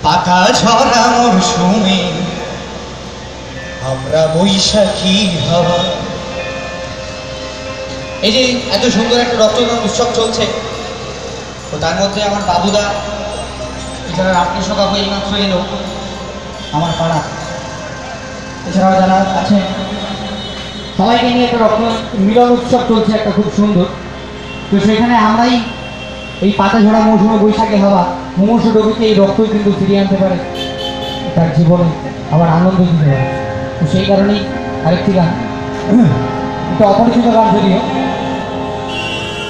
পাতা ঝরা মরশুমে আমরা বৈশাখী হাওয়া। এই যে এত সুন্দর একটা রক্তদান উৎসব চলছে, তো তার মধ্যে আমার বাবুদা, এছাড়া রামকৃষ্ণ কাকু এইমাত্র এলো আমার পাড়া, এছাড়াও যারা আছেন সবাইকে নিয়ে একটা রক্ত মিলন উৎসব চলছে একটা খুব সুন্দর। তো সেখানে আমরাই এই পাতা ঝরা মৌসুমে বৈশাখী হাওয়া মুমূর্ষু রোগীকে এই রক্তই কিন্তু ফিরিয়ে আনতে পারে, তার জীবনে আবার আনন্দ দিতে পারে। তো সেই কারণেই আরেকটি গান, একটা অপরিচিত গান যদিও।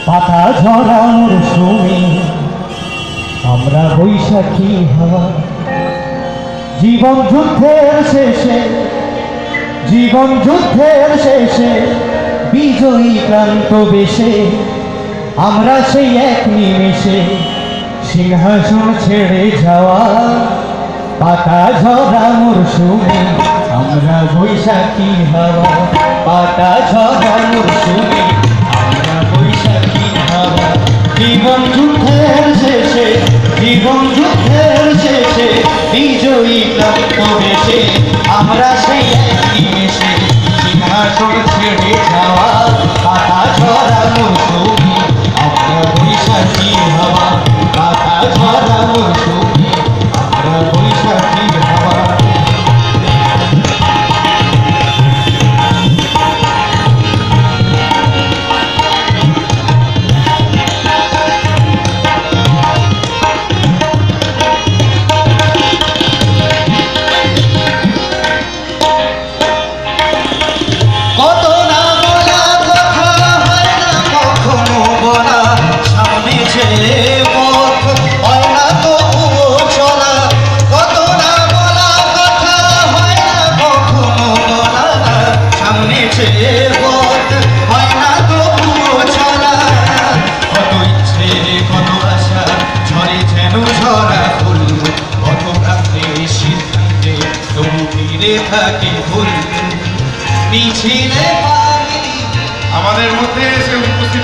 পাতা ঝরা মৌসুমে আমরা বৈশাখী হাওয়া, জীবন যুদ্ধের শেষে, জীবন যুদ্ধের শেষে বিজয়ী প্রান্ত বেশে আমরা সেই এক নিমেষে সিংহাসন ছেড়ে যাওয়া। পাতা ঝরা মরশুমে আমরা বৈশাখী হাওয়া, পাতা ঝরা মরশুমে আমরা বৈশাখী হাওয়া, জীবন যুদ্ধের শেষে, জীবন যুদ্ধের শেষে বিজয়ী প্রান্ত বেশে আমরা সেই এক নিমেষে সিংহাসন ছেড়ে যাওয়া। পাতা ঝরা মরশুমে আমরা বৈশাখী হাওয়া, পাতা ঝরা মরশুমে আমরা বৈশাখী হাওয়া। কত না বলা কথা হয় না কখনো বলা, সামনে ছেলে পথ হয় না তবুও চলা। কত না বলা কথা হয় না কখনো বলা, সামনে ছেলে পথ হয় না তবুও চলা। কত ইচ্ছে কত আশা ঝরে যেন ঝরা ফুল, কত প্রান্তে সিদ্ধান্তে তবু ফিরে থাকে ভুল। পিছিলে আমাদের মধ্যে এসে উপস্থিত